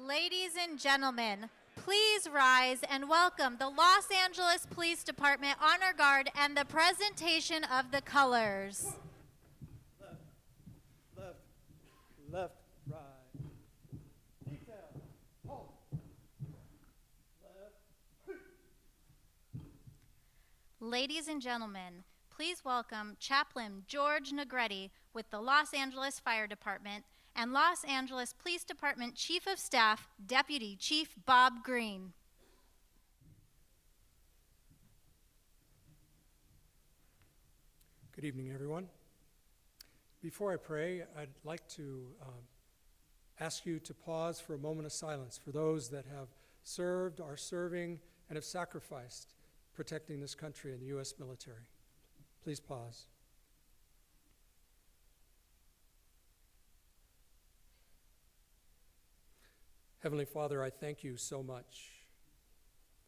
Ladies and gentlemen, please rise and welcome the Los Angeles Police Department Honor Guard and the presentation of the colors. Left, left, right. Detail, halt. Left. Ladies and gentlemen, please welcome Chaplain George Negrete with the Los Angeles Fire Department and Los Angeles Police Department Chief of Staff, Deputy Chief Bob Green. Good evening, everyone. Before I pray, I'd like to ask you to pause for a moment of silence for those that have served, are serving, and have sacrificed protecting this country and the U.S. military. Please pause. Heavenly Father, I thank you so much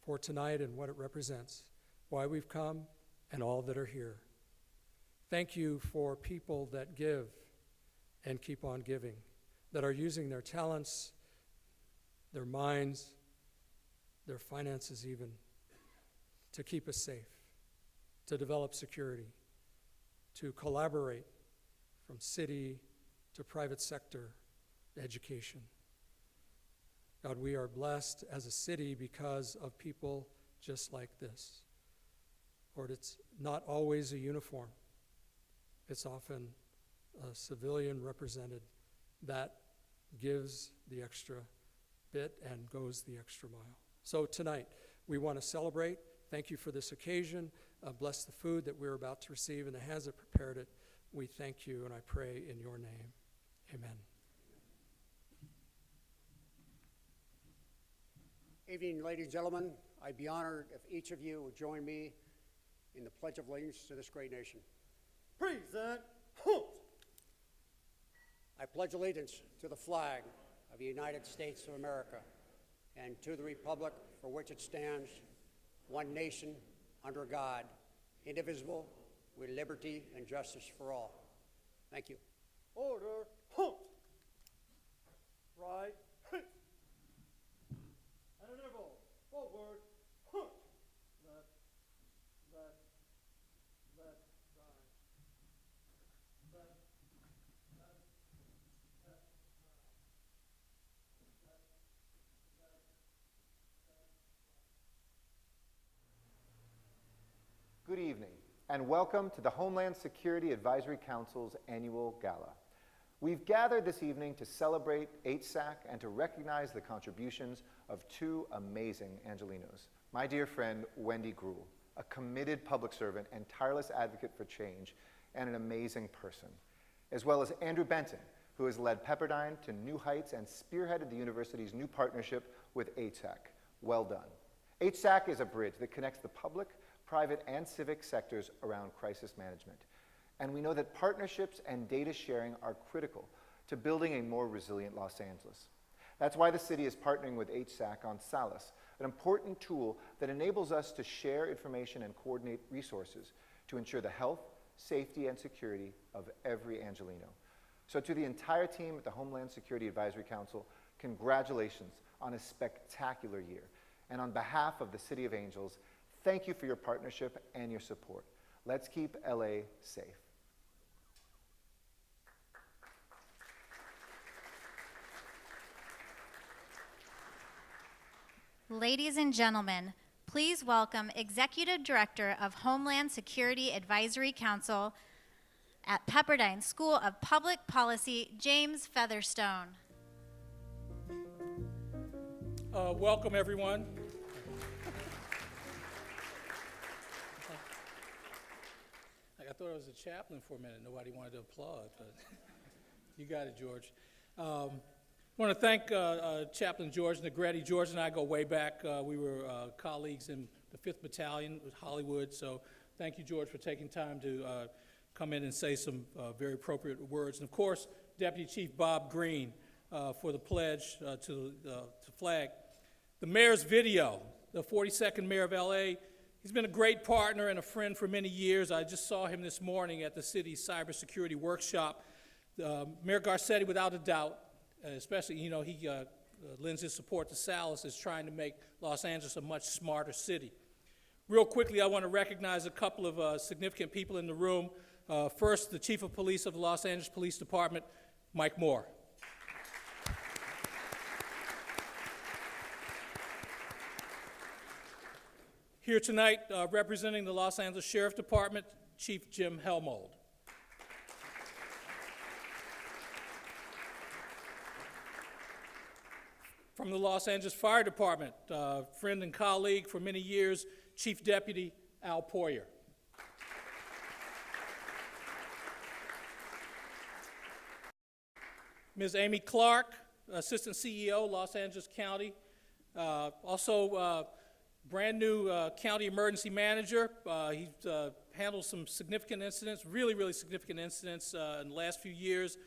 for tonight and what it represents, why we've come, and all that are here. Thank you for people that give and keep on giving, that are using their talents, their minds, their finances even, to keep us safe, to develop security, to collaborate from city to private sector to education. God, we are blessed as a city because of people just like this. Lord, it's not always a uniform. It's often a civilian represented that gives the extra bit and goes the extra mile. So tonight, we want to celebrate. Thank you for this occasion. Bless the food that we're about to receive and the hands that prepared it. We thank you, and I pray in your name. Amen. Evening, ladies and gentlemen. I'd be honored if each of you would join me in the Pledge of Allegiance to this great nation. Present. I pledge allegiance to the flag of the United States of America and to the republic for which it stands, one nation, under God, indivisible, with liberty and justice for all. Thank you. Order. Right. And an interval. Forward. Left, left, left, right. Left, left, left, right. Left, left, left. Good evening, and welcome to the Homeland Security Advisory Council's annual gala. We've gathered this evening to celebrate HSAC and to recognize the contributions of two amazing Angelenos. My dear friend, Wendy Greuel, a committed public servant and tireless advocate for change, and an amazing person, as well as Andrew Benton, who has led Pepperdine to new heights and spearheaded the university's new partnership with HSAC. Well done. HSAC is a bridge that connects the public, private, and civic sectors around crisis management. And we know that partnerships and data sharing are critical to building a more resilient Los Angeles. That's why the city is partnering with HSAC on SALAS, an important tool that enables us to share information and coordinate resources to ensure the health, safety, and security of every Angeleno. So to the entire team at the Homeland Security Advisory Council, congratulations on a spectacular year. And on behalf of the City of Angels, thank you for your partnership and your support. Let's keep LA safe. Ladies and gentlemen, please welcome Executive Director of Homeland Security Advisory Council at Pepperdine School of Public Policy, James Featherstone. Welcome, everyone. I thought I was a chaplain for a minute. Nobody wanted to applaud, but you got it, George. I want to thank Chaplain George Negrete. George and I go way back. We were colleagues in the 5th Battalion with Hollywood, so thank you, George, for taking time to come in and say some very appropriate words. And, of course, Deputy Chief Bob Green for the pledge to flag. The mayor's video, the 42nd mayor of L.A., he's been a great partner and a friend for many years. I just saw him this morning at the city's cybersecurity workshop. Mayor Garcetti, without a doubt, especially, he lends his support to Salas, is trying to make Los Angeles a much smarter city. Real quickly, I want to recognize a couple of significant people in the room. First, the Chief of Police of the Los Angeles Police Department, Mike Moore. Here tonight, representing the Los Angeles Sheriff Department, Chief Jim Helmold. From the Los Angeles Fire Department, friend and colleague for many years, Chief Deputy Al Poyer. Ms. Amy Clark, Assistant CEO, Los Angeles County. Also, brand new county emergency manager. He's handled some significant incidents, really significant incidents in the last few years.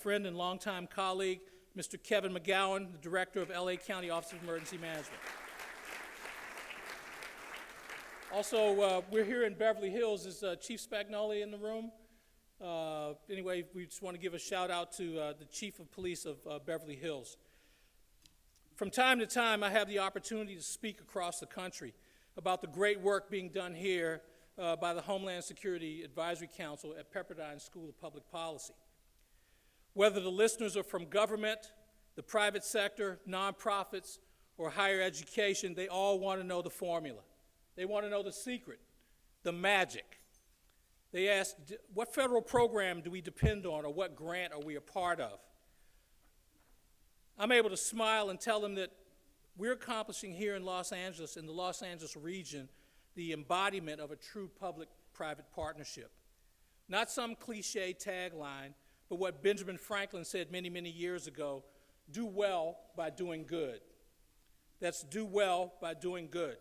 Friend and longtime colleague, Mr. Kevin McGowan, the Director of LA County Office of Emergency Management. Also, we're here in Beverly Hills. Is Chief Spagnoli in the room? Anyway, we just want to give a shout out to the Chief of Police of Beverly Hills. From time to time, I have the opportunity to speak across the country about the great work being done here by the Homeland Security Advisory Council at Pepperdine School of Public Policy. Whether the listeners are from government, the private sector, nonprofits, or higher education, they all want to know the formula. They want to know the secret, the magic. They ask, what federal program do we depend on, or what grant are we a part of? I'm able to smile and tell them that we're accomplishing here in Los Angeles, in the Los Angeles region, the embodiment of a true public-private partnership. Not some cliche tagline, but what Benjamin Franklin said many years ago, do well by doing good. That's do well by doing good.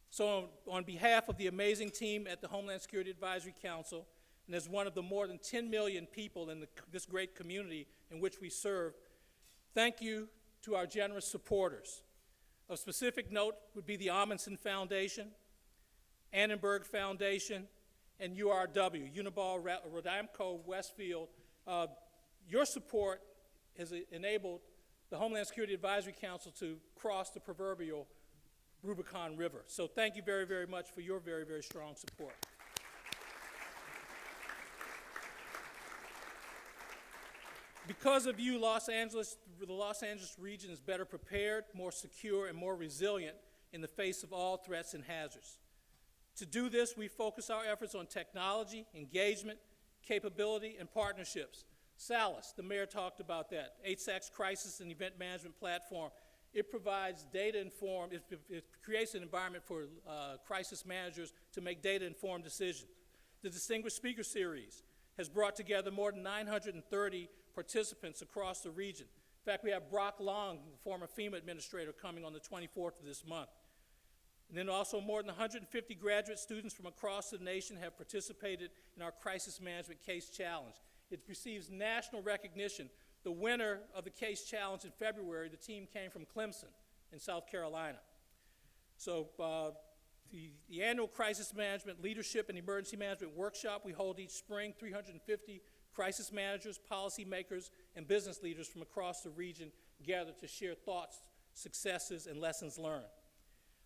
So on behalf of the amazing team at the Homeland Security Advisory Council, and as one of the more than 10 million people in this great community in which we serve, thank you to our generous supporters. Of specific note would be the Amundsen Foundation, Annenberg Foundation, and URW, Uniball, Rodamco, Westfield. Your support has enabled the Homeland Security Advisory Council to cross the proverbial Rubicon River. So thank you very much for your very strong support. Because of you, the Los Angeles region is better prepared, more secure, and more resilient in the face of all threats and hazards. To do this, we focus our efforts on technology, engagement, capability, and partnerships. Salas, the mayor talked about that. HSAC's Crisis and Event Management Platform. It provides data-informed, it creates an environment for crisis managers to make data-informed decisions. The Distinguished Speaker Series has brought together more than 930 participants across the region. In fact, we have Brock Long, the former FEMA administrator, coming on the 24th of this month. And then also more than 150 graduate students from across the nation have participated in our Crisis Management Case Challenge. It receives national recognition. The winner of the Case Challenge in February, the team came from Clemson in South Carolina. So the annual Crisis Management Leadership and Emergency Management Workshop we hold each spring, 350 crisis managers, policymakers, and business leaders from across the region gather to share thoughts, successes, and lessons learned.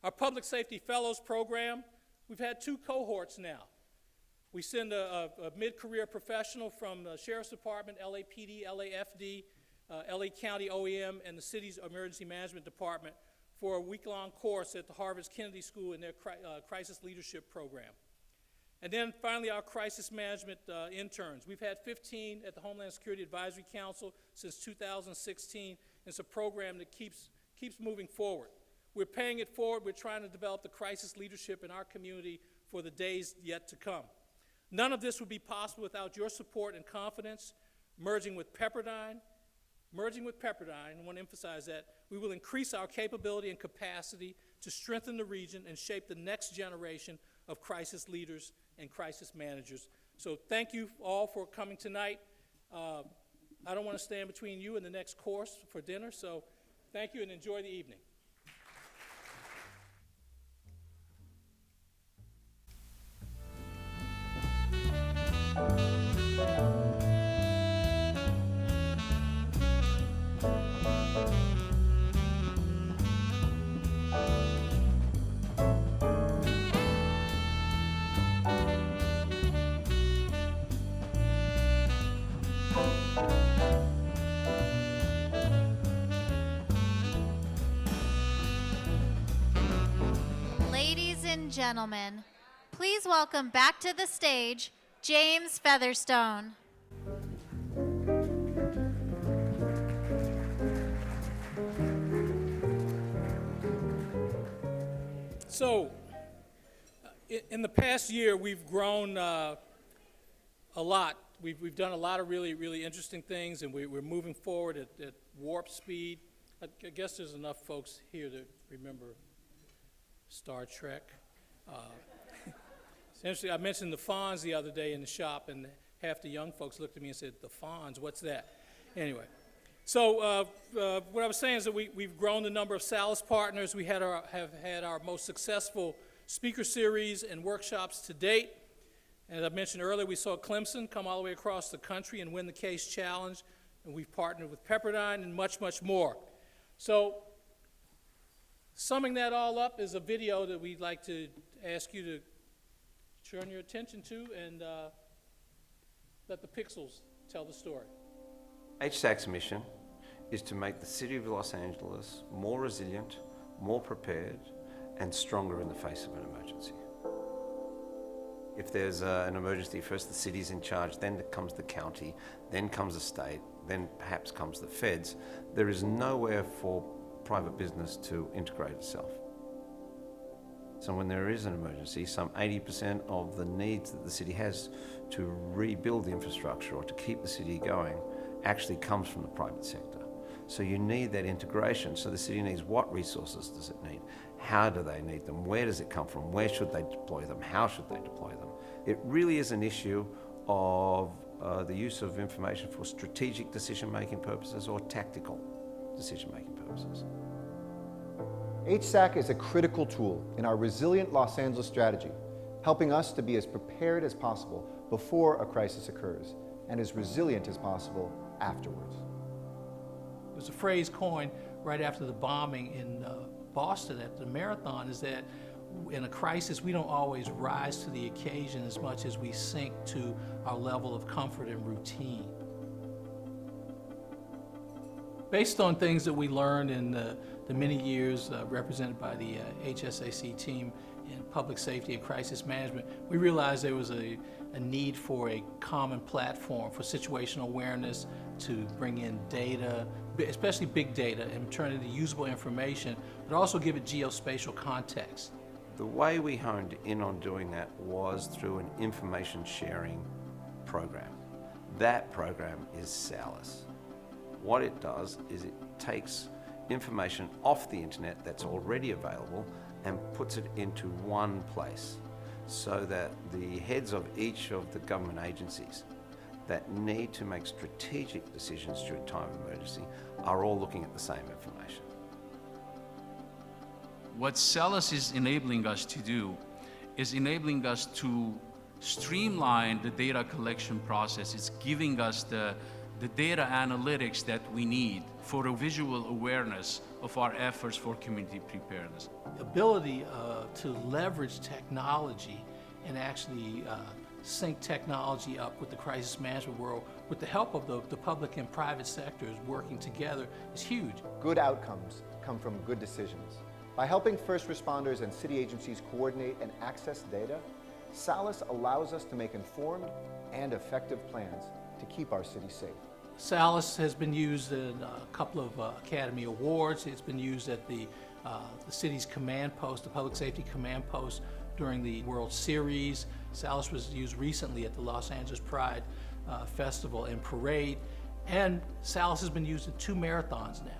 Our Public Safety Fellows program, we've had 2 cohorts now. We send a mid-career professional from the Sheriff's Department, LAPD, LAFD, LA County OEM, and the city's Emergency Management Department for a week-long course at the Harvard's Kennedy School in their Crisis Leadership Program. And then finally, our crisis management interns. We've had 15 at the Homeland Security Advisory Council since 2016. It's a program that keeps moving forward. We're paying it forward. We're trying to develop the crisis leadership in our community for the days yet to come. None of this would be possible without your support and confidence. Merging with Pepperdine, I want to emphasize that, we will increase our capability and capacity to strengthen the region and shape the next generation of crisis leaders and crisis managers. So thank you all for coming tonight. I don't want to stand between you and the next course for dinner, so thank you and enjoy the evening. and gentlemen, please welcome back to the stage James Featherstone. So, in the past year, we've grown a lot. We've done a lot of really, really interesting things, and we're moving forward at warp speed. I guess there's enough folks here to remember Star Trek. Essentially, I mentioned the Fonz the other day in the shop, and half the young folks looked at me and said, "The Fonz, what's that?" Anyway, so what I was saying is that we've grown the number of SALAS partners. We have had our most successful speaker series and workshops to date. As I mentioned earlier, we saw Clemson come all the way across the country and win the Case Challenge, and we've partnered with Pepperdine and much, much more. So, summing that all up is a video that we'd like to ask you to turn your attention to and let the pixels tell the story. HSAC's mission is to make the City of Los Angeles more resilient, more prepared, and stronger in the face of an emergency. If there's an emergency, first the city's in charge, then comes the county, then comes the state, then perhaps comes the feds. There is nowhere for private business to integrate itself. So when there is an emergency, some 80% of the needs that the city has to rebuild the infrastructure or to keep the city going actually comes from the private sector. So you need that integration. So the city needs what resources does it need? How do they need them? Where does it come from? Where should they deploy them? How should they deploy them? It really is an issue of the use of information for strategic decision-making purposes or tactical decision-making purposes. HSAC is a critical tool in our resilient Los Angeles strategy, helping us to be as prepared as possible before a crisis occurs and as resilient as possible afterwards. There's a phrase coined right after the bombing in Boston at the marathon, is that in a crisis, we don't always rise to the occasion as much as we sink to our level of comfort and routine. Based on things that we learned in the many years represented by the HSAC team in public safety and crisis management, we realized there was a need for a common platform for situational awareness to bring in data, especially big data, and turn it into usable information, but also give it geospatial context. The way we honed in on doing that was through an information sharing program. That program is SALAS. What it does is it takes information off the internet that's already available and puts it into one place so that the heads of each of the government agencies that need to make strategic decisions during time of emergency are all looking at the same information. What SALAS is enabling us to do is enabling us to streamline the data collection process. It's giving us the data analytics that we need for a visual awareness of our efforts for community preparedness. The ability to leverage technology and actually sync technology up with the crisis management world with the help of the public and private sectors working together is huge. Good outcomes come from good decisions. By helping first responders and city agencies coordinate and access data, SALAS allows us to make informed and effective plans to keep our city safe. SALAS has been used in a couple of Academy Awards. It's been used at the city's command post, the Public Safety Command Post, during the World Series. SALAS was used recently at the Los Angeles Pride Festival and Parade. And SALAS has been used at 2 marathons now.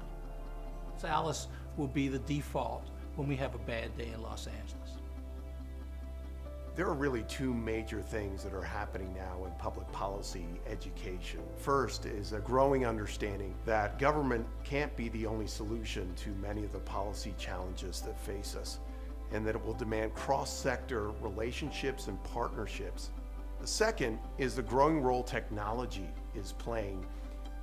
SALAS will be the default when we have a bad day in Los Angeles. There are really 2 major things that are happening now in public policy education. First is a growing understanding that government can't be the only solution to many of the policy challenges that face us, and that it will demand cross-sector relationships and partnerships. The second is the growing role technology is playing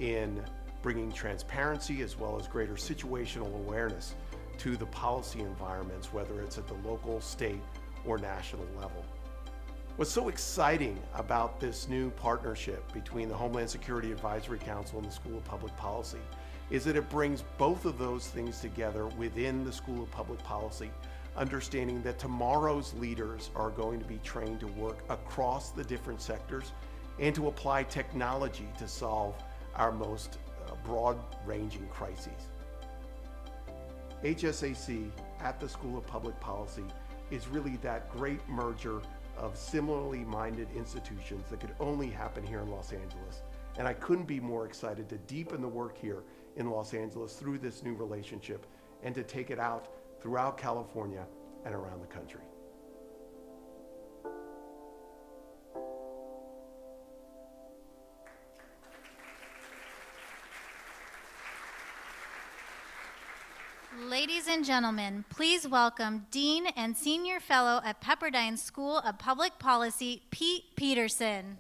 in bringing transparency as well as greater situational awareness to the policy environments, whether it's at the local, state, or national level. What's so exciting about this new partnership between the Homeland Security Advisory Council and the School of Public Policy is that it brings both of those things together within the School of Public Policy understanding that tomorrow's leaders are going to be trained to work across the different sectors and to apply technology to solve our most broad-ranging crises. HSAC at the School of Public Policy is really that great merger of similarly minded institutions that could only happen here in Los Angeles. And I couldn't be more excited to deepen the work here in Los Angeles through this new relationship and to take it out throughout California and around the country. Ladies and gentlemen, please welcome Dean and Senior Fellow at Pepperdine School of Public Policy, Pete Peterson.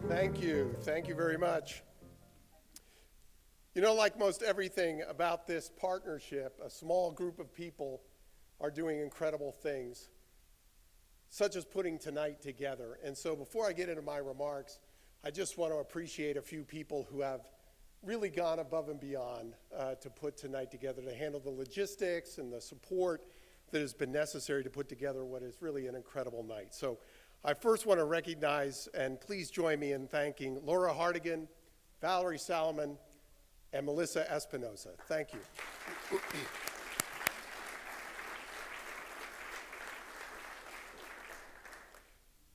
Thank you. Thank you very much. You know, like most everything about this partnership, a small group of people are doing incredible things, such as putting tonight together. And so before I get into my remarks, I just want to appreciate a few people who have really gone above and beyond to put tonight together, to handle the logistics and the support that has been necessary to put together what is really an incredible night. So I first want to recognize, and please join me in thanking Laura Hardigan, Valerie Salomon, and Melissa Espinosa. Thank you.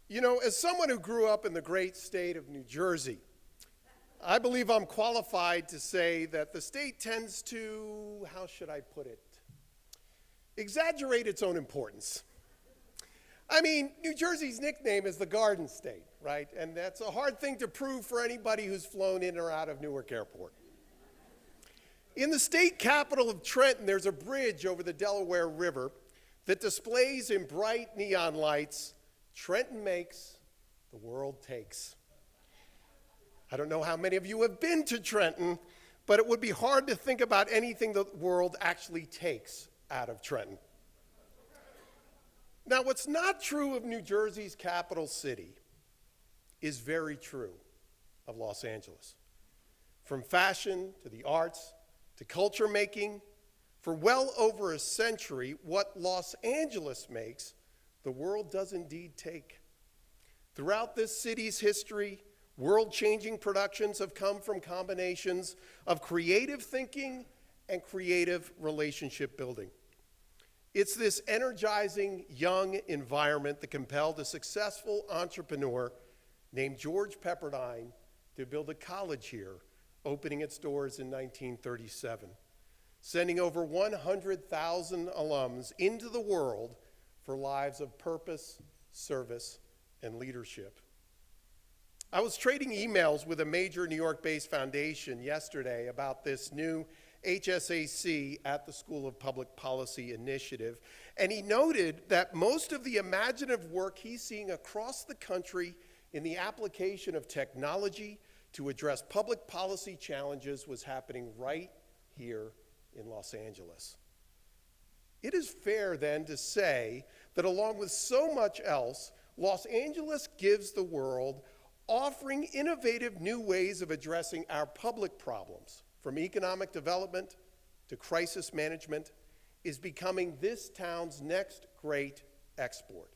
You know, as someone who grew up in the great state of New Jersey, I believe I'm qualified to say that the state tends to, how should I put it, exaggerate its own importance. I mean, New Jersey's nickname is the Garden State, right? And that's a hard thing to prove for anybody who's flown in or out of Newark Airport. In the state capital of Trenton, there's a bridge over the Delaware River that displays in bright neon lights, "Trenton makes, the world takes." I don't know how many of you have been to Trenton, but it would be hard to think about anything the world actually takes out of Trenton. Now, what's not true of New Jersey's capital city is very true of Los Angeles. From fashion to the arts to culture making, for well over a century, what Los Angeles makes, the world does indeed take. Throughout this city's history, world-changing productions have come from combinations of creative thinking and creative relationship building. It's this energizing young environment that compelled a successful entrepreneur named George Pepperdine to build a college here, opening its doors in 1937, sending over 100,000 alums into the world for lives of purpose, service, and leadership. I was trading emails with a major New York-based foundation yesterday about this new HSAC at the School of Public Policy initiative, and he noted that most of the imaginative work he's seeing across the country in the application of technology to address public policy challenges was happening right here in Los Angeles. It is fair then to say that along with so much else, Los Angeles gives the world offering innovative new ways of addressing our public problems, from economic development to crisis management, is becoming this town's next great export.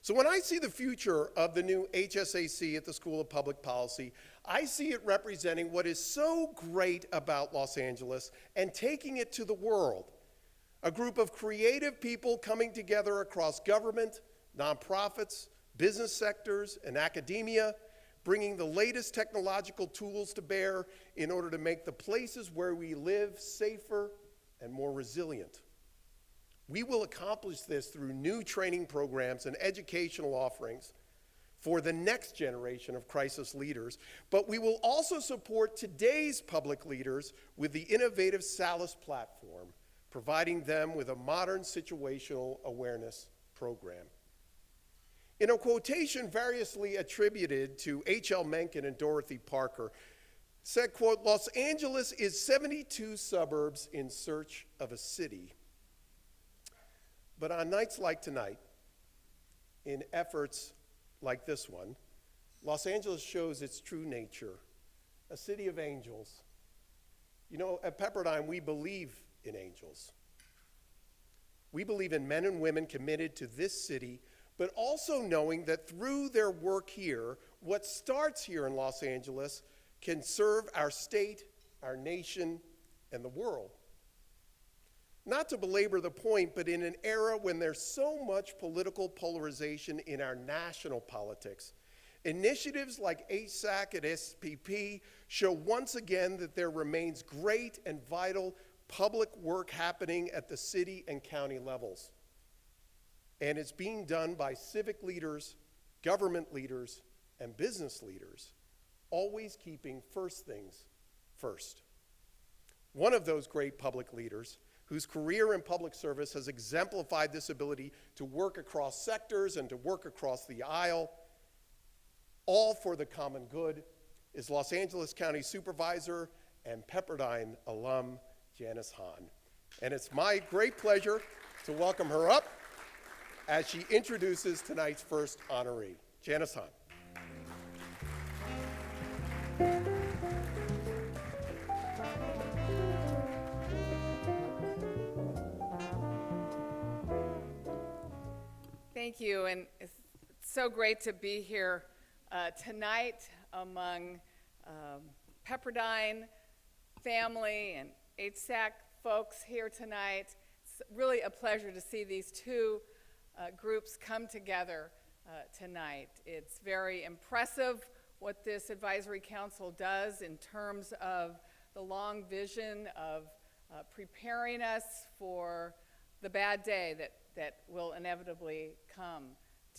So when I see the future of the new HSAC at the School of Public Policy, I see it representing what is so great about Los Angeles and taking it to the world. A group of creative people coming together across government, nonprofits, business sectors, and academia, bringing the latest technological tools to bear in order to make the places where we live safer and more resilient. We will accomplish this through new training programs and educational offerings for the next generation of crisis leaders, but we will also support today's public leaders with the innovative SALIS platform, providing them with a modern situational awareness program. In a quotation variously attributed to H.L. Mencken and Dorothy Parker, said, quote, "Los Angeles is 72 suburbs in search of a city." But on nights like tonight, in efforts like this one, Los Angeles shows its true nature, a city of angels You know, at Pepperdine, we believe in angels. We believe in men and women committed to this city, but also knowing that through their work here, what starts here in Los Angeles can serve our state, our nation, and the world. Not to belabor the point, but in an era when there's so much political polarization in our national politics, initiatives like HSAC at SPP show once again that there remains great and vital public work happening at the city and county levels. And it's being done by civic leaders, government leaders, and business leaders, always keeping first things first. One of those great public leaders, whose career in public service has exemplified this ability to work across sectors and to work across the aisle, all for the common good, is Los Angeles County Supervisor and Pepperdine alum, Janice Hahn. And it's my great pleasure to welcome her up as she introduces tonight's first honoree. Janice Hahn. Thank you, and it's so great to be here tonight among Pepperdine family and HSAC folks here tonight. It's really a pleasure to see these two groups come together tonight. It's very impressive what this advisory council does in terms of the long vision of preparing us for the bad day that will inevitably come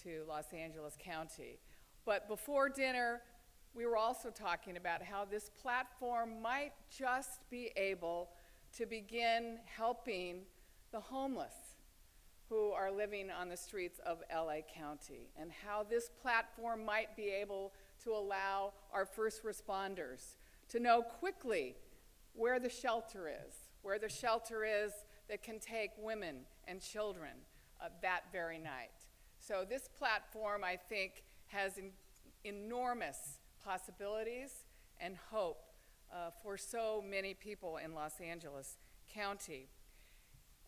to Los Angeles County. But before dinner, we were also talking about how this platform might just be able to begin helping the homeless who are living on the streets of LA County, and how this platform might be able to allow our first responders to know quickly where the shelter is that can take women and children that very night. So this platform, I think, has enormous possibilities and hope for so many people in Los Angeles County.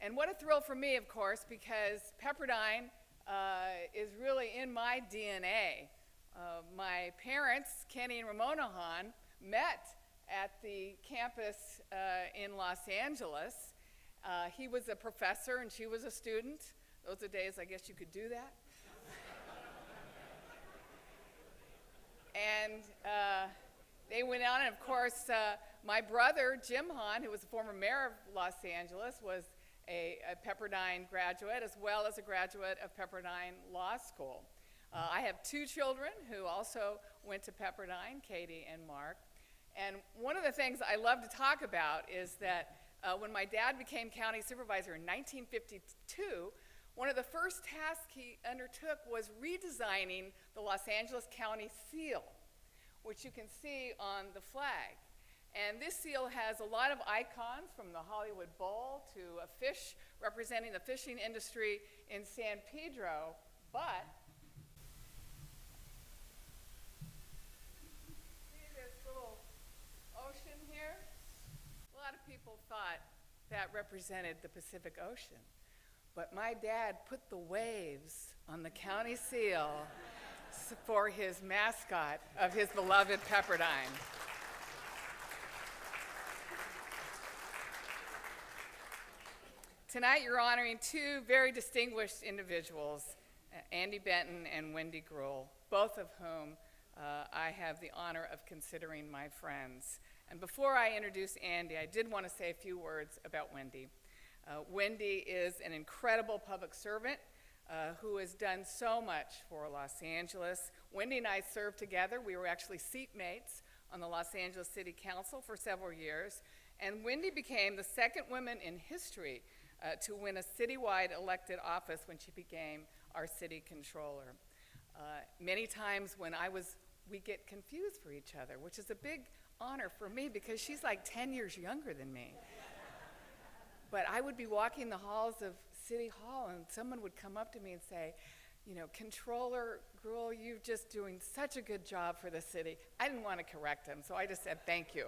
And what a thrill for me, of course, because Pepperdine is really in my DNA. My parents, Kenny and Ramona Hahn, met at the campus in Los Angeles. He was a professor and she was a student. Those are days I guess you could do that. And they went on, and of course, my brother, Jim Hahn, who was the former mayor of Los Angeles, was a Pepperdine graduate, as well as a graduate of Pepperdine Law School. I have two children who also went to Pepperdine, Katie and Mark. And one of the things I love to talk about is that when my dad became county supervisor in 1952, one of the first tasks he undertook was redesigning the Los Angeles County seal, which you can see on the flag. And this seal has a lot of icons, from the Hollywood Bowl to a fish representing the fishing industry in San Pedro, but see this little ocean here? A lot of people thought that represented the Pacific Ocean. But my dad put the waves on the county seal for his mascot of his beloved Pepperdine. Tonight you're honoring two very distinguished individuals, Andy Benton and Wendy Greuel, both of whom I have the honor of considering my friends. And before I introduce Andy, I did want to say a few words about Wendy. Wendy is an incredible public servant who has done so much for Los Angeles. Wendy and I served together. We were actually seatmates on the Los Angeles City Council for several years. And Wendy became the second woman in history to win a citywide elected office when she became our city controller. Many times when we get confused for each other, which is a big honor for me because she's like 10 years younger than me. But I would be walking the halls of City Hall and someone would come up to me and say, you know, Controller Greuel, you're just doing such a good job for the city. I didn't want to correct him, so I just said thank you.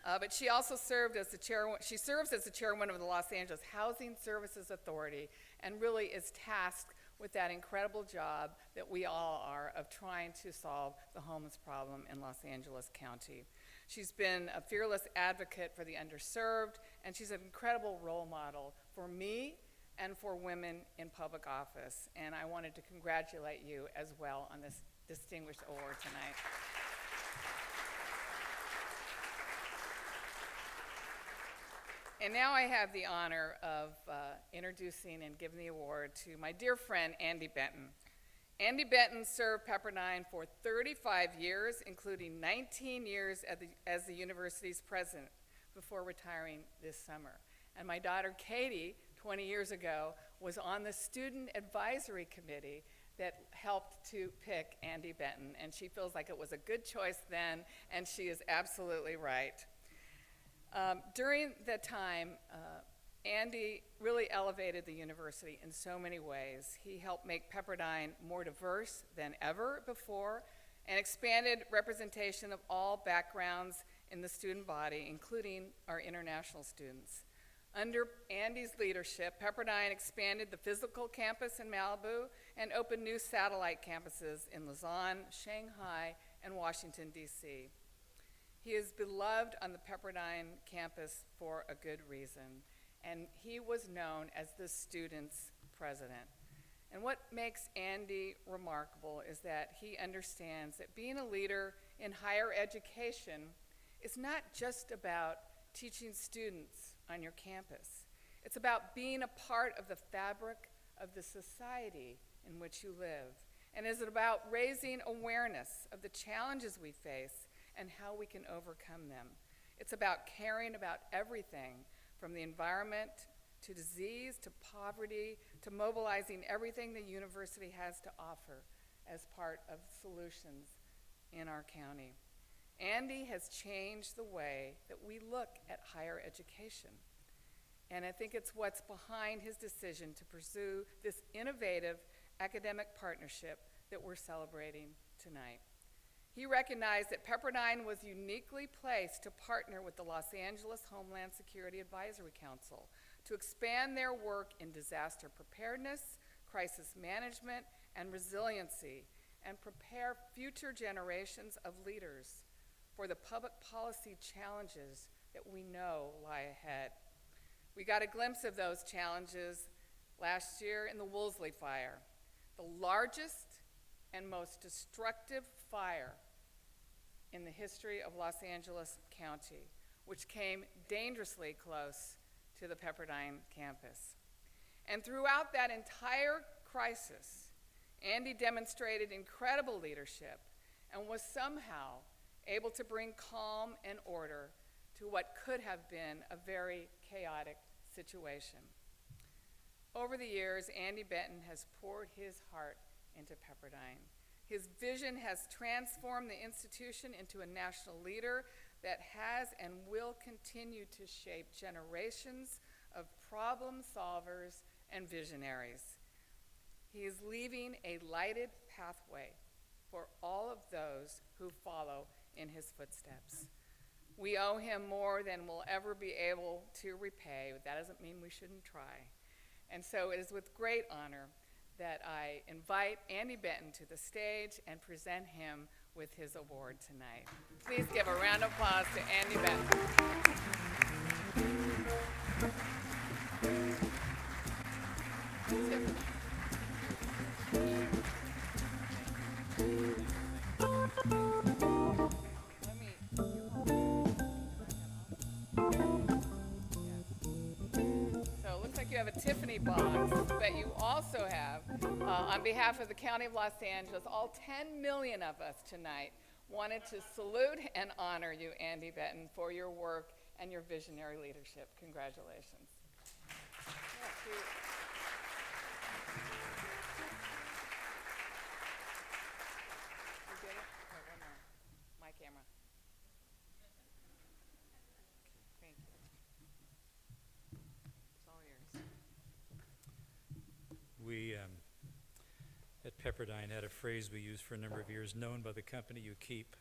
But she also serves as the chairwoman of the Los Angeles Housing Services Authority, and really is tasked with that incredible job that we all are of trying to solve the homeless problem in Los Angeles County. She's been a fearless advocate for the underserved, and she's an incredible role model for me and for women in public office. And I wanted to congratulate you as well on this distinguished award tonight. And now I have the honor of introducing and giving the award to my dear friend, Andy Benton. Andy Benton served Pepperdine for 35 years, including 19 years as the university's president, before retiring this summer. And my daughter, Katie, 20 years ago, was on the student advisory committee that helped to pick Andy Benton, and she feels like it was a good choice then, and she is absolutely right. During that time, Andy really elevated the university in so many ways. He helped make Pepperdine more diverse than ever before and expanded representation of all backgrounds in the student body, including our international students. Under Andy's leadership, Pepperdine expanded the physical campus in Malibu and opened new satellite campuses in Lausanne, Shanghai, and Washington, D.C. He is beloved on the Pepperdine campus for a good reason, and he was known as the students' president. And what makes Andy remarkable is that he understands that being a leader in higher education is not just about teaching students on your campus. It's about being a part of the fabric of the society in which you live. And is it about raising awareness of the challenges we face and how we can overcome them. It's about caring about everything from the environment to disease to poverty to mobilizing everything the university has to offer as part of solutions in our county. Andy has changed the way that we look at higher education. And I think it's what's behind his decision to pursue this innovative academic partnership that we're celebrating tonight. He recognized that Pepperdine was uniquely placed to partner with the Los Angeles Homeland Security Advisory Council to expand their work in disaster preparedness, crisis management, and resiliency, and prepare future generations of leaders for the public policy challenges that we know lie ahead. We got a glimpse of those challenges last year in the Woolsey fire, the largest and most destructive fire in the history of Los Angeles County, which came dangerously close to the Pepperdine campus. And throughout that entire crisis, Andy demonstrated incredible leadership and was somehow able to bring calm and order to what could have been a very chaotic situation. Over the years, Andy Benton has poured his heart into Pepperdine. His vision has transformed the institution into a national leader that has and will continue to shape generations of problem solvers and visionaries. He is leaving a lighted pathway for all of those who follow in his footsteps. We owe him more than we'll ever be able to repay. That doesn't mean we shouldn't try. And so it is with great honor that I invite Andy Benton to the stage and present him with his award tonight. Please give a round of applause to Andy Benton. So it looks like you have a Tiffany box, but you also have, on behalf of the County of Los Angeles, all 10 million of us tonight wanted to salute and honor you, Andy Benton, for your work and your visionary leadership. Congratulations. Yeah, you get it? Oh, one more. My camera. Thank you. It's all yours. We at Pepperdine had a phrase we used for a number of years, known by the company you keep.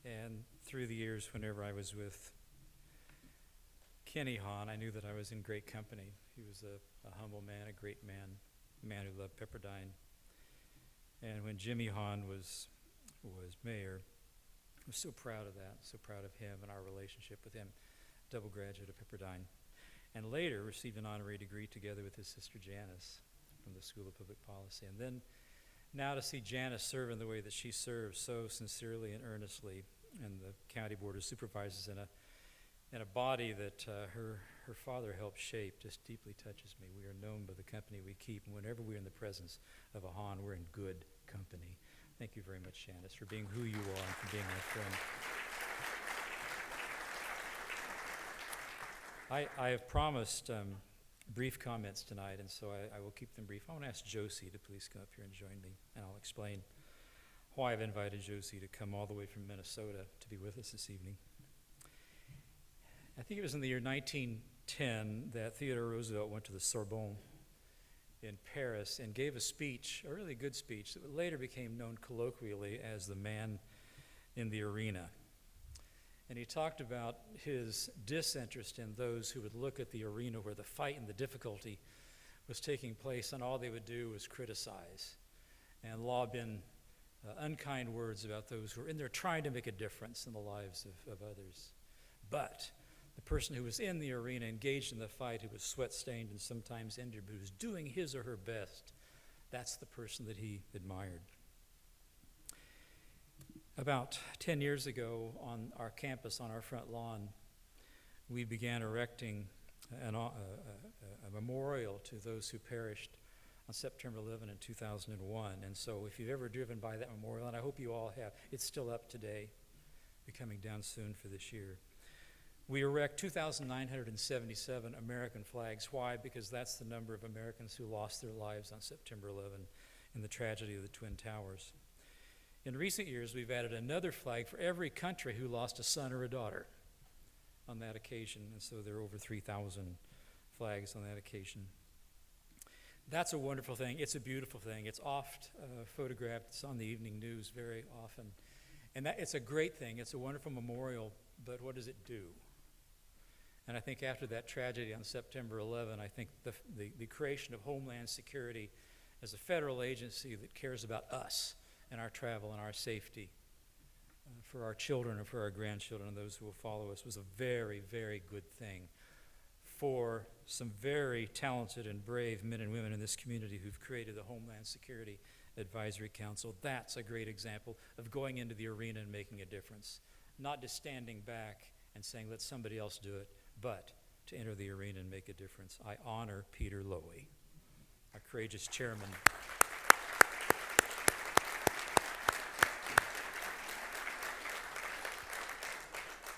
And through the years, whenever I was with Kenny Hahn, I knew that I was in great company. He was a humble man, a great man, a man who loved Pepperdine. And when Jimmy Hahn was mayor, I was so proud of that, so proud of him and our relationship with him, double graduate of Pepperdine. And later received an honorary degree together with his sister Janice from the School of Public Policy. And then now to see Janice serve in the way that she serves so sincerely and earnestly in the County Board of Supervisors in a body that her father helped shape just deeply touches me. We are known by the company we keep, and whenever we're in the presence of a Hahn, we're in good company. Thank you very much, Janice, for being who you are and for being my friend. I have promised brief comments tonight, and so I will keep them brief. I want to ask Josie to please come up here and join me, and I'll explain why I've invited Josie to come all the way from Minnesota to be with us this evening. I think it was in the year 1910 that Theodore Roosevelt went to the Sorbonne in Paris and gave a speech, a really good speech, that later became known colloquially as the man in the arena. And he talked about his disinterest in those who would look at the arena where the fight and the difficulty was taking place, and all they would do was criticize and lob in unkind words about those who are in there trying to make a difference in the lives of others. But the person who was in the arena, engaged in the fight, who was sweat-stained and sometimes injured, but who was doing his or her best, that's the person that he admired. About 10 years ago on our campus, on our front lawn, we began erecting a memorial to those who perished on September 11 in 2001. And so if you've ever driven by that memorial, and I hope you all have, it's still up today, be coming down soon for this year. We erect 2,977 American flags. Why? Because that's the number of Americans who lost their lives on September 11 in the tragedy of the Twin Towers. In recent years, we've added another flag for every country who lost a son or a daughter on that occasion, and so there are over 3,000 flags on that occasion. That's a wonderful thing. It's a beautiful thing. It's oft photographed. It's on the evening news very often. And it's a great thing. It's a wonderful memorial, but what does it do? And I think after that tragedy on September 11, I think the creation of Homeland Security as a federal agency that cares about us and our travel and our safety for our children and for our grandchildren and those who will follow us was a very, very good thing for some very talented and brave men and women in this community who've created the Homeland Security Advisory Council. That's a great example of going into the arena and making a difference, not just standing back and saying, let somebody else do it, but to enter the arena and make a difference. I honor Peter Lowy, our courageous chairman.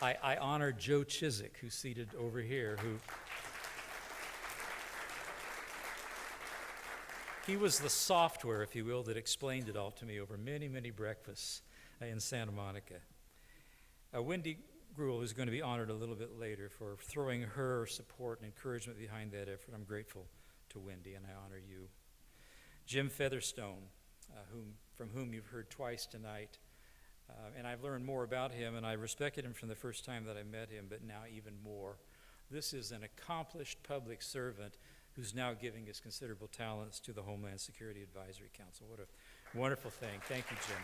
I honor Joe Chiswick, who's seated over here, he was the software, if you will, that explained it all to me over many, many breakfasts in Santa Monica. Wendy Greuel is going to be honored a little bit later for throwing her support and encouragement behind that effort. I'm grateful to Wendy, and I honor you. Jim Featherstone, from whom you've heard twice tonight, and I've learned more about him, and I respected him from the first time that I met him, but now even more. This is an accomplished public servant who's now giving his considerable talents to the Homeland Security Advisory Council. What a wonderful thing. Thank you, Jim.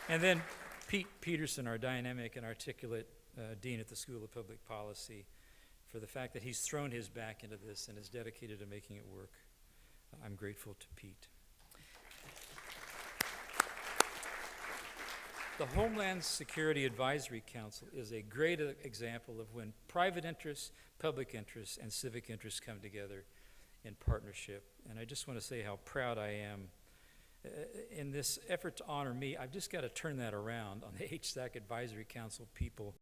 And then Pete Peterson, our dynamic and articulate dean at the School of Public Policy, for the fact that he's thrown his back into this and is dedicated to making it work. I'm grateful to Pete. The Homeland Security Advisory Council is a great example of when private interests, public interests, and civic interests come together in partnership. And I just want to say how proud I am. In this effort to honor me, I've just got to turn that around on the HSAC Advisory Council people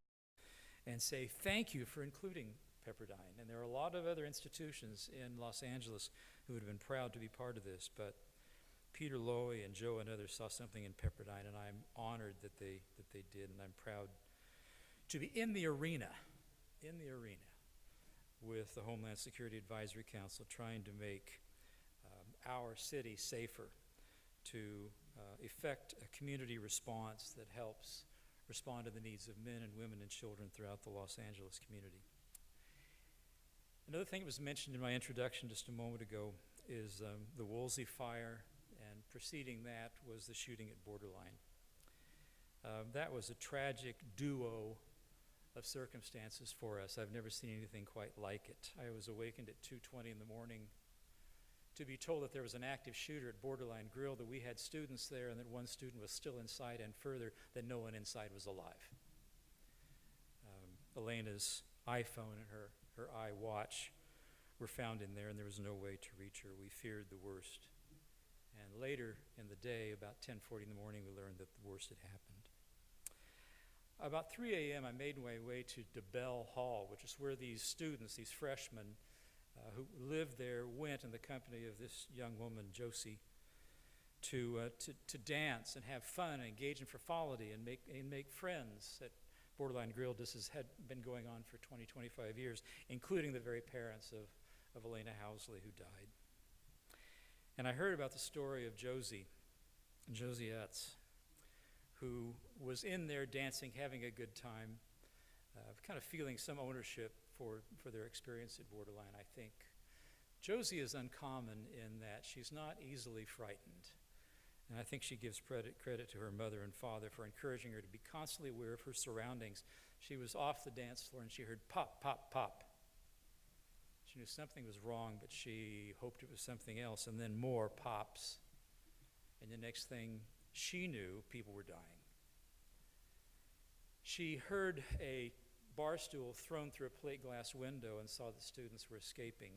and say thank you for including Pepperdine. And there are a lot of other institutions in Los Angeles who would have been proud to be part of this, but Peter Lowy and Joe and others saw something in Pepperdine, and I'm honored that they did, and I'm proud to be in the arena with the Homeland Security Advisory Council, trying to make our city safer to effect a community response that helps respond to the needs of men and women and children throughout the Los Angeles community. Another thing that was mentioned in my introduction just a moment ago is the Woolsey fire, and preceding that was the shooting at Borderline. That was a tragic duo of circumstances for us. I've never seen anything quite like it. I was awakened at 2:20 in the morning to be told that there was an active shooter at Borderline Greuel, that we had students there, and that one student was still inside, and further, that no one inside was alive. Elena's iPhone and her iWatch were found in there, and there was no way to reach her. We feared the worst. And later in the day, about 10:40 in the morning, we learned that the worst had happened. About 3 a.m., I made my way to DeBell Hall, which is where these students, these freshmen who lived there, went in the company of this young woman, Josie, to dance and have fun and engage in frivolity and make friends at Borderline Greuel. This had been going on for 20, 25 years, including the very parents of Elena Housley, who died. And I heard about the story of Josie Etz, who was in there dancing, having a good time, kind of feeling some ownership for their experience at Borderline, I think. Josie is uncommon in that she's not easily frightened. And I think she gives credit to her mother and father for encouraging her to be constantly aware of her surroundings. She was off the dance floor and she heard pop, pop, pop. She knew something was wrong, but she hoped it was something else, and then more pops. And the next thing she knew, people were dying. She heard a bar stool thrown through a plate glass window and saw that students were escaping,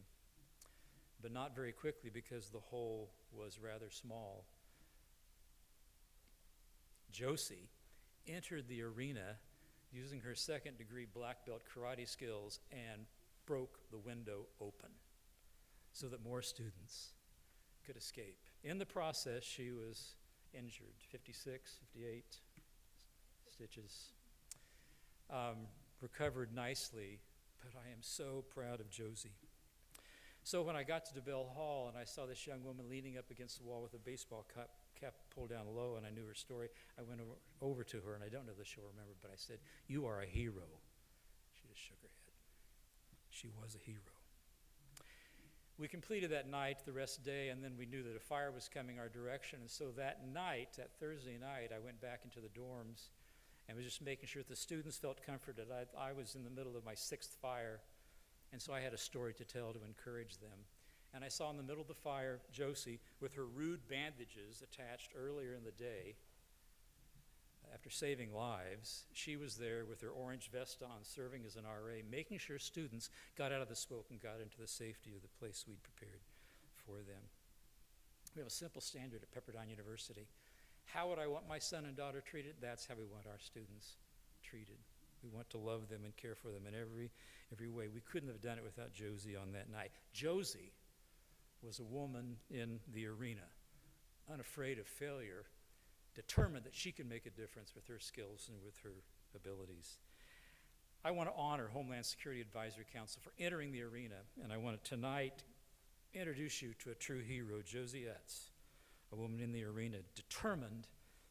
but not very quickly because the hole was rather small. Josie entered the arena using her second-degree black belt karate skills and broke the window open so that more students could escape. In the process, she was injured, 56, 58 stitches. Recovered nicely, but I am so proud of Josie. So when I got to DeBell Hall and I saw this young woman leaning up against the wall with a baseball cap pulled down low, and I knew her story, I went over to her, and I don't know that she'll remember, but I said, "You are a hero." She just shook her head. She was a hero. We completed that night, the rest of the day, and then we knew that a fire was coming our direction, and so that night, that Thursday night, I went back into the dorms and was just making sure that the students felt comforted. I was in the middle of my 6th fire, and so I had a story to tell to encourage them. And I saw in the middle of the fire Josie with her rude bandages attached earlier in the day. After saving lives, she was there with her orange vest on, serving as an RA, making sure students got out of the smoke and got into the safety of the place we'd prepared for them. We have a simple standard at Pepperdine University. How would I want my son and daughter treated? That's how we want our students treated. We want to love them and care for them in every way. We couldn't have done it without Josie on that night. Josie was a woman in the arena, unafraid of failure, determined that she could make a difference with her skills and with her abilities. I want to honor Homeland Security Advisory Council for entering the arena, and I want to tonight introduce you to a true hero, Josie Etz, a woman in the arena determined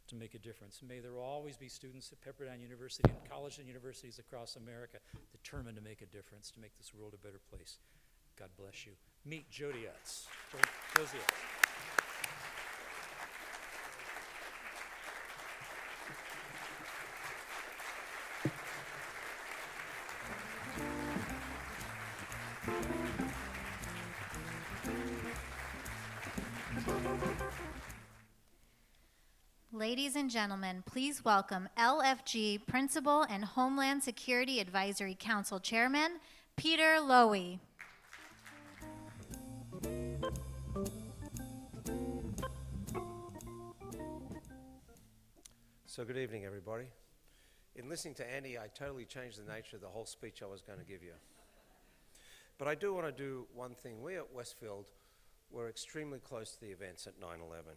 to make a difference. May there always be students at Pepperdine University and colleges and universities across America determined to make a difference, to make this world a better place. God bless you. Meet Josie Etz. Josie Etz. Ladies and gentlemen, please welcome LFG Principal and Homeland Security Advisory Council Chairman, Peter Lowy. So good evening, everybody. In listening to Andy, I totally changed the nature of the whole speech I was going to give you. But I do want to do one thing. We at Westfield were extremely close to the events at 9/11.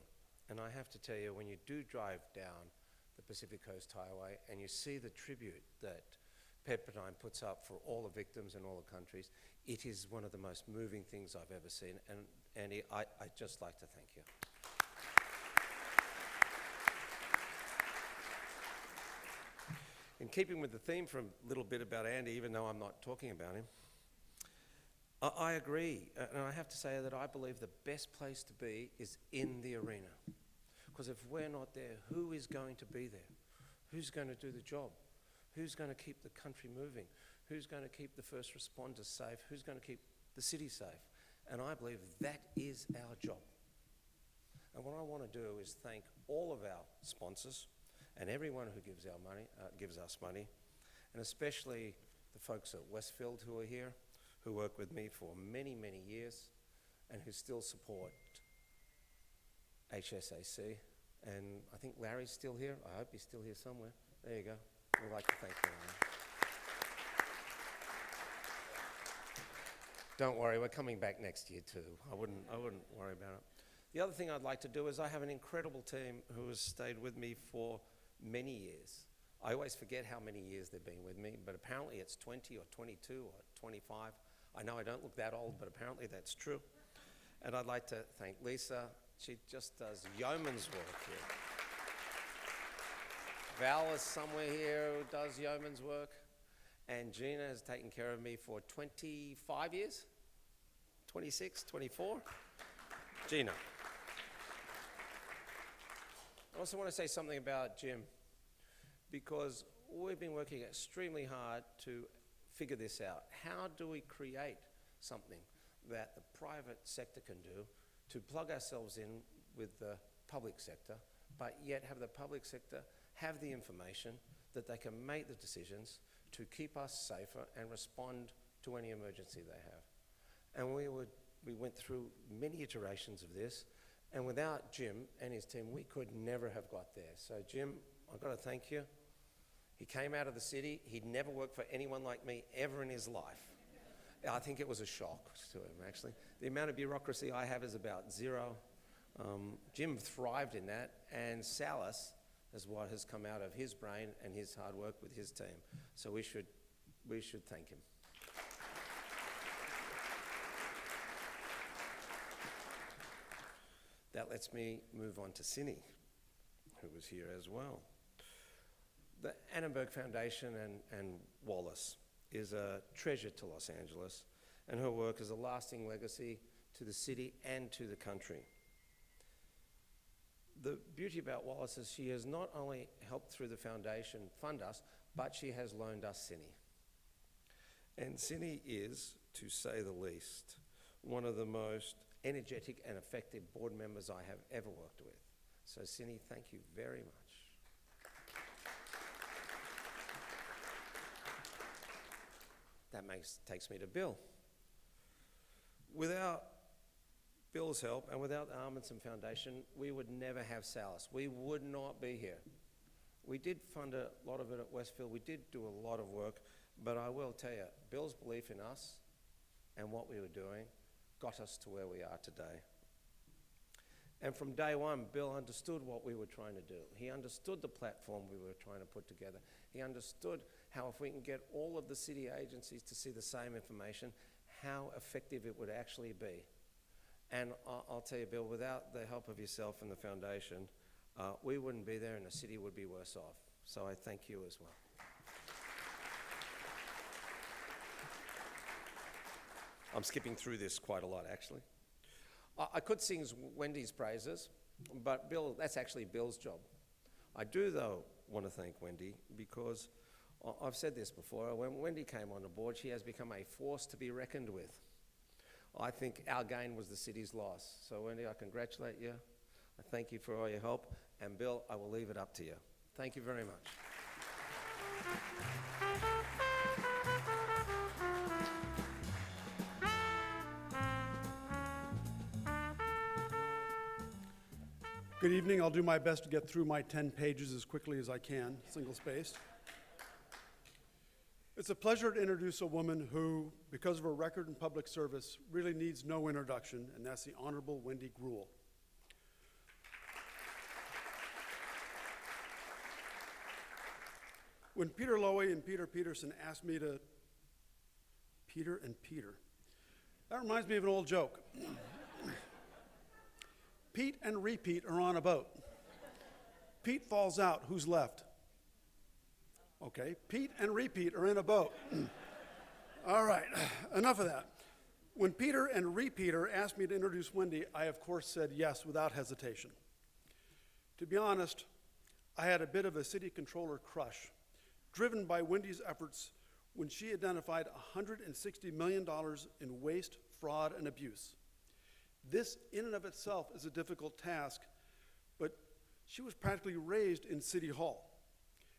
And I have to tell you, when you do drive down the Pacific Coast Highway and you see the tribute that Pepperdine puts up for all the victims in all the countries, it is one of the most moving things I've ever seen. And Andy, I'd just like to thank you. keeping with the theme for a little bit about Andy, even though I'm not talking about him, I agree, and I have to say that I believe the best place to be is in the arena. Because if we're not there, who is going to be there? Who's going to do the job? Who's going to keep the country moving? Who's going to keep the first responders safe? Who's going to keep the city safe? And I believe that is our job. And what I want to do is thank all of our sponsors and everyone who gives us money, and especially the folks at Westfield who are here, who worked with me for many, many years, and who still support HSAC. And I think Larry's still here. I hope he's still here somewhere. There you go. We'd like to thank you, Larry. Don't worry, we're coming back next year too. I wouldn't worry about it. The other thing I'd like to do is I have an incredible team who has stayed with me for many years. I always forget how many years they've been with me, but apparently it's 20 or 22 or 25. I know I don't look that old, but apparently that's true. And I'd like to thank Lisa. She just does yeoman's work here. Val is somewhere here who does yeoman's work. And Gina has taken care of me for 25 years? 26, 24? Gina. I also want to say something about Jim, because we've been working extremely hard to figure this out. How do we create something that the private sector can do to plug ourselves in with the public sector, but yet have the public sector have the information that they can make the decisions to keep us safer and respond to any emergency they have? And we went through many iterations of this, and without Jim and his team, we could never have got there. So Jim, I've got to thank you. He came out of the city. He'd never worked for anyone like me ever in his life. I think it was a shock to him, actually. The amount of bureaucracy I have is about zero. Jim thrived in that, and Salas is what has come out of his brain and his hard work with his team. So we should thank him. That lets me move on to Cindy, who was here as well. The Annenberg Foundation and Wallace is a treasure to Los Angeles, and her work is a lasting legacy to the city and to the country. The beauty about Wallace is she has not only helped through the foundation fund us, but she has loaned us Cindy. And Cindy is, to say the least, one of the most energetic and effective board members I have ever worked with. So Cindy, thank you very much. That takes me to Bill. Without Bill's help and without the Amundsen Foundation, we would never have Salas. We would not be here. We did fund a lot of it at Westfield. We did do a lot of work, but I will tell you, Bill's belief in us and what we were doing got us to where we are today. And from day one, Bill understood what we were trying to do. He understood the platform we were trying to put together. He understood how if we can get all of the city agencies to see the same information, how effective it would actually be. And I'll tell you, Bill, without the help of yourself and the foundation, we wouldn't be there and the city would be worse off. So I thank you as well. I'm skipping through this quite a lot, actually. I could sing Wendy's praises, but Bill, that's actually Bill's job. I do, though, want to thank Wendy because I've said this before. When Wendy came on the board, she has become a force to be reckoned with. I think our gain was the city's loss. So, Wendy, I congratulate you. I thank you for all your help. And, Bill, I will leave it up to you. Thank you very much. Good evening. I'll do my best to get through my 10 pages as quickly as I can, single-spaced. It's a pleasure to introduce a woman who, because of her record in public service, really needs no introduction, and that's the Honorable Wendy Greuel. When Peter Lowy and Peter Peterson asked me to... Peter and Peter. That reminds me of an old joke. Pete and repeat are on a boat. Pete falls out. Who's left? Okay, Pete and repeat are in a boat. All right, enough of that. When Peter and Repeater asked me to introduce Wendy, I of course said yes without hesitation. To be honest, I had a bit of a city controller crush, driven by Wendy's efforts when she identified $160 million in waste, fraud, and abuse. This in and of itself is a difficult task, but she was practically raised in City Hall,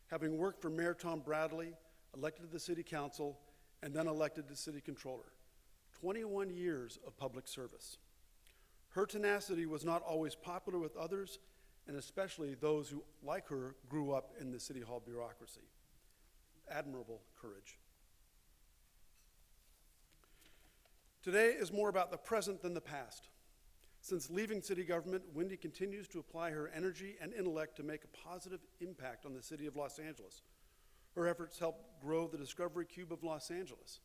having worked for Mayor Tom Bradley, elected to the City Council, and then elected to City Controller. 21 years of public service. Her tenacity was not always popular with others, and especially those who, like her, grew up in the City Hall bureaucracy. Admirable courage. Today is more about the present than the past. Since leaving city government, Wendy continues to apply her energy and intellect to make a positive impact on the city of Los Angeles. Her efforts help grow the Discovery Cube of Los Angeles.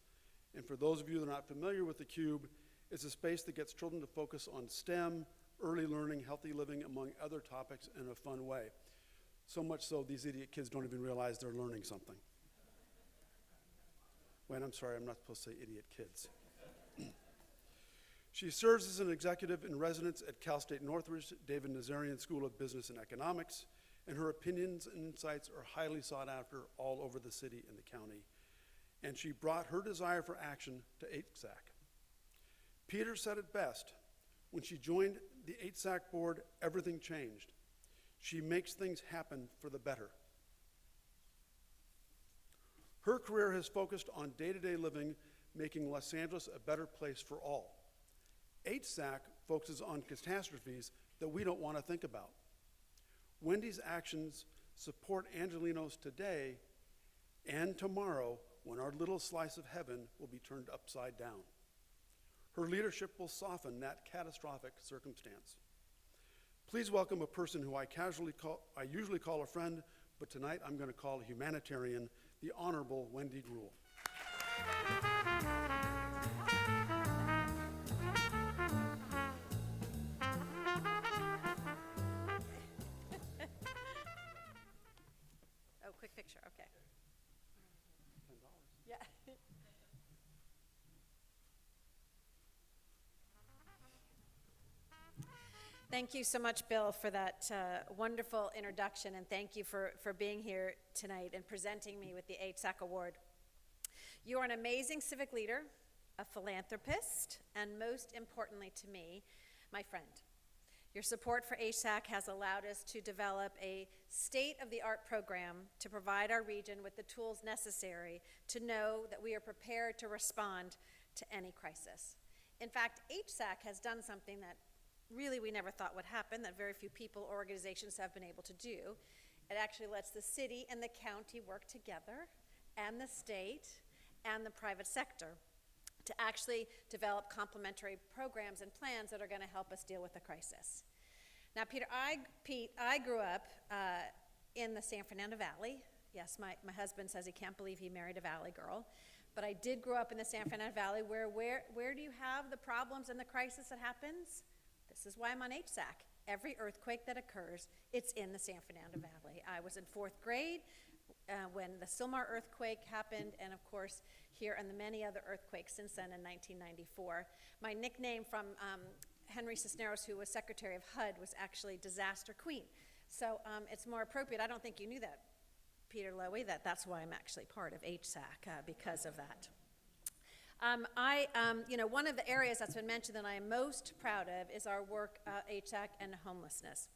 And for those of you that are not familiar with the Cube, it's a space that gets children to focus on STEM, early learning, healthy living, among other topics in a fun way. So much so, these idiot kids don't even realize they're learning something. Wait, I'm sorry, I'm not supposed to say idiot kids. She serves as an executive in residence at Cal State Northridge David Nazarian School of Business and Economics, and her opinions and insights are highly sought after all over the city and the county. And she brought her desire for action to HSAC. Peter said it best. When she joined the HSAC board, everything changed. She makes things happen for the better. Her career has focused on day-to-day living, making Los Angeles a better place for all. HSAC focuses on catastrophes that we don't want to think about. Wendy's actions support Angelenos today and tomorrow, when our little slice of heaven will be turned upside down. Her leadership will soften that catastrophic circumstance. Please welcome a person who I usually call a friend, but tonight I'm going to call a humanitarian, the Honorable Wendy Greuel. Oh, quick picture, okay. Yeah. Thank you so much, Bill, for that wonderful introduction, and thank you for being here tonight and presenting me with the HSAC Award. You are an amazing civic leader, a philanthropist, and most importantly to me, my friend. Your support for HSAC has allowed us to develop a state-of-the-art program to provide our region with the tools necessary to know that we are prepared to respond to any crisis. In fact, HSAC has done something that really we never thought would happen, that very few people or organizations have been able to do. It actually lets the city and the county work together, and the state and the private sector, to actually develop complementary programs and plans that are going to help us deal with the crisis. Now, Pete, I grew up in the San Fernando Valley. Yes, my husband says he can't believe he married a Valley girl. But I did grow up in the San Fernando Valley where do you have the problems and the crisis that happens? This is why I'm on HSAC. Every earthquake that occurs, it's in the San Fernando Valley. I was in 4th grade when the Silmar earthquake happened, and of course here and the many other earthquakes since then in 1994. My nickname from Henry Cisneros, who was Secretary of HUD, was actually Disaster Queen. So it's more appropriate. I don't think you knew that, Peter Lowy, that's why I'm actually part of HSAC because of that. One of the areas that's been mentioned that I am most proud of is our work HSAC and homelessness.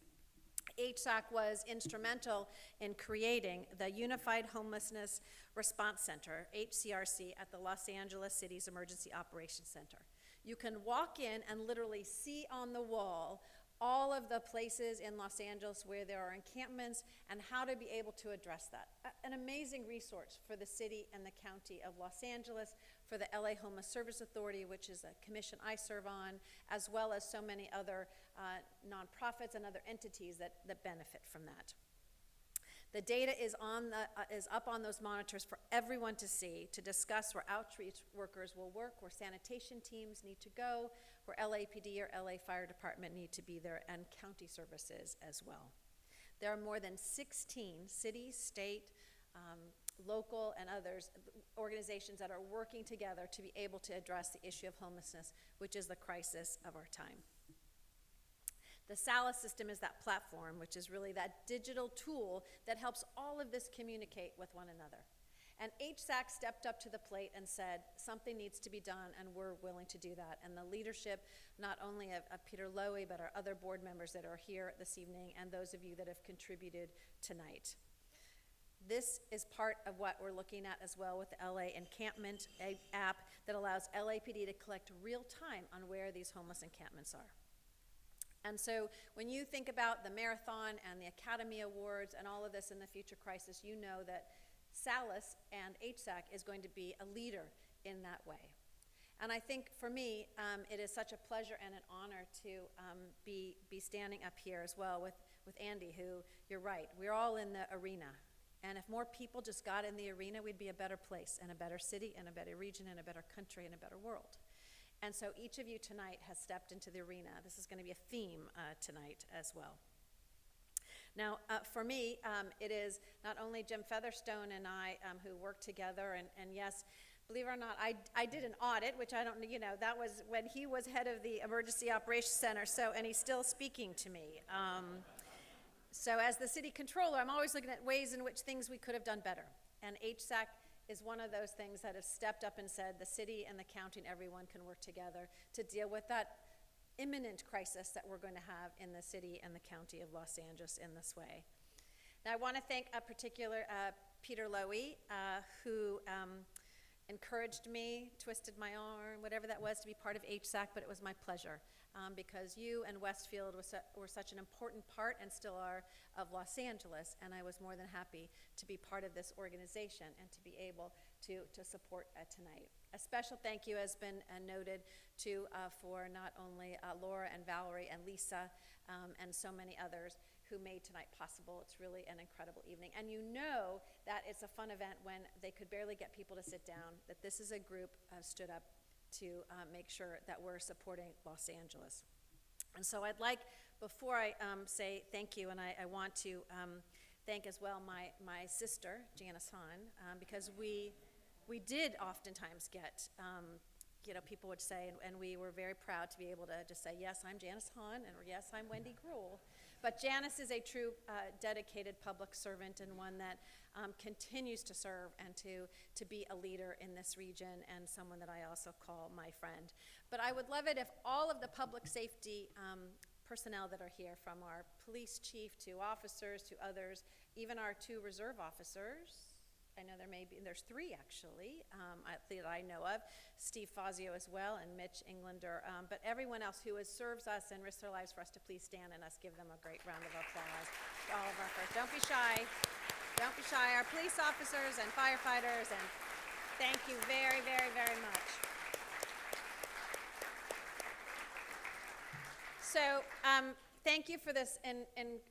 HSAC was instrumental in creating the Unified Homelessness Response Center, HCRC, at the Los Angeles City's Emergency Operations Center. You can walk in and literally see on the wall all of the places in Los Angeles where there are encampments and how to be able to address that. An amazing resource for the city and the county of Los Angeles, for the LA Homeless Service Authority, which is a commission I serve on, as well as so many other nonprofits and other entities that benefit from that. The data is up on those monitors for everyone to see, to discuss where outreach workers will work, where sanitation teams need to go, where LAPD or LA Fire Department need to be there, and county services as well. There are more than 16 city, state, local and others, organizations that are working together to be able to address the issue of homelessness, which is the crisis of our time. The SALA system is that platform, which is really that digital tool that helps all of this communicate with one another. And HSAC stepped up to the plate and said, something needs to be done, and we're willing to do that. And the leadership, not only of Peter Lowy, but our other board members that are here this evening, and those of you that have contributed tonight. This is part of what we're looking at as well with the LA Encampment app that allows LAPD to collect real time on where these homeless encampments are. And so when you think about the marathon and the Academy Awards and all of this in the future crisis, you know that SALAS and HSAC is going to be a leader in that way. And I think for me, it is such a pleasure and an honor to be standing up here as well with Andy, who, you're right, we're all in the arena. And if more people just got in the arena, we'd be a better place and a better city and a better region and a better country and a better world. And so each of you tonight has stepped into the arena. This is going to be a theme tonight as well. Now, for me, it is not only Jim Featherstone and I who work together, and yes, believe it or not, I did an audit, which I don't, that was when he was head of the Emergency Operations Center, and he's still speaking to me. So as the city controller, I'm always looking at ways in which things we could have done better. And HSAC is one of those things that have stepped up and said the city and the county and everyone can work together to deal with that imminent crisis that we're going to have in the city and the county of Los Angeles in this way. Now I want to thank a particular Peter Lowy, who encouraged me, twisted my arm, whatever that was, to be part of HSAC, but it was my pleasure because you and Westfield were such an important part, and still are, of Los Angeles, and I was more than happy to be part of this organization and to be able to support tonight. A special thank you has been noted for not only Laura and Valerie and Lisa and so many others who made tonight possible. It's really an incredible evening. And you know that it's a fun event when they could barely get people to sit down, that this is a group stood up to make sure that we're supporting Los Angeles. And so I'd like, before I say thank you, and I want to thank as well my sister, Janice Hahn, because we did oftentimes get, people would say, and we were very proud to be able to just say, yes, I'm Janice Hahn, and yes, I'm Wendy Greuel. But Janice is a true dedicated public servant, and one that continues to serve and to be a leader in this region, and someone that I also call my friend. But I would love it if all of the public safety personnel that are here, from our police chief to officers to others, even our 2 reserve officers, I know there's 3 actually that I know of, Steve Fazio as well, and Mitch Englander, but everyone else who serves us and risks their lives for us to please stand and us give them a great round of applause to all of our folks. Don't be shy. Don't be shy. Our police officers and firefighters, and thank you very, very, very much. So, thank you for this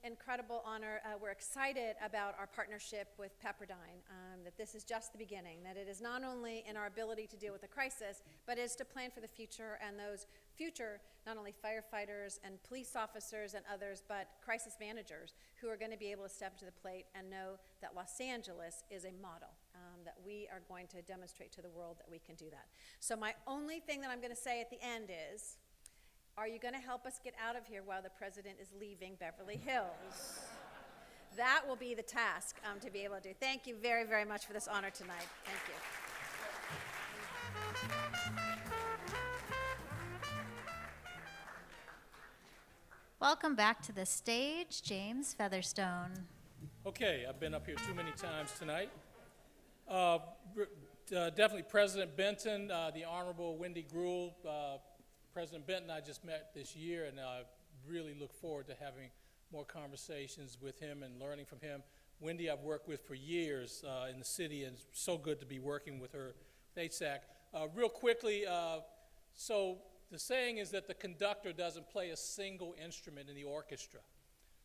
incredible honor. We're excited about our partnership with Pepperdine, that this is just the beginning, that it is not only in our ability to deal with the crisis, but is to plan for the future, and those future, not only firefighters and police officers and others, but crisis managers who are going to be able to step to the plate and know that Los Angeles is a model, that we are going to demonstrate to the world that we can do that. So my only thing that I'm going to say at the end is, are you going to help us get out of here while the president is leaving Beverly Hills? That will be the task to be able to do. Thank you very, very much for this honor tonight. Thank you. Welcome back to the stage, James Featherstone. Okay, I've been up here too many times tonight. Definitely President Benton, the Honorable Wendy Greuel, President Benton and I just met this year, and I really look forward to having more conversations with him and learning from him. Wendy I've worked with for years in the city, and it's so good to be working with her with HSAC. Real quickly, so the saying is that the conductor doesn't play a single instrument in the orchestra.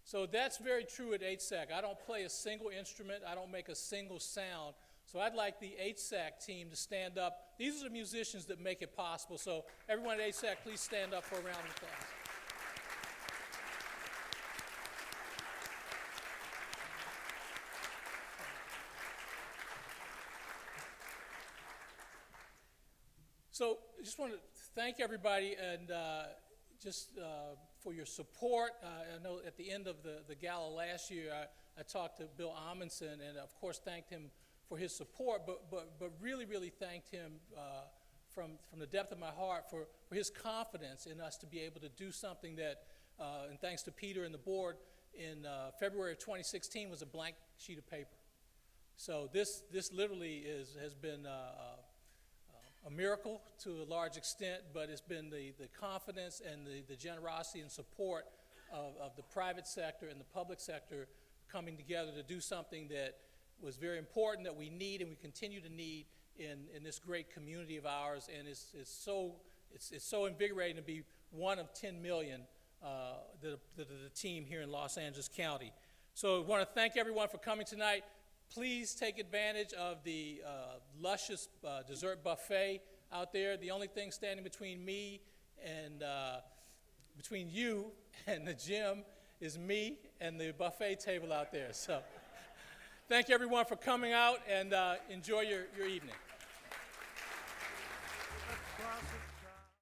So that's very true at HSAC. I don't play a single instrument. I don't make a single sound. So I'd like the HSAC team to stand up. These are the musicians that make it possible. So everyone at HSAC, please stand up for a round of applause. So I just want to thank everybody and for your support. I know at the end of the gala last year, I talked to Bill Amundsen and of course thanked him for his support, but really, really thanked him from the depth of my heart for his confidence in us to be able to do something that, and thanks to Peter and the board, in February of 2016 was a blank sheet of paper. So this literally has been a miracle to a large extent, but it's been the confidence and the generosity and support of the private sector and the public sector coming together to do something that was very important, that we need and we continue to need in this great community of ours. And it's so invigorating to be one of 10 million the team here in Los Angeles County. So I want to thank everyone for coming tonight. Please take advantage of the luscious dessert buffet out there. The only thing standing between me and between you and the gym is me and the buffet table out there. So thank you everyone for coming out and enjoy your evening.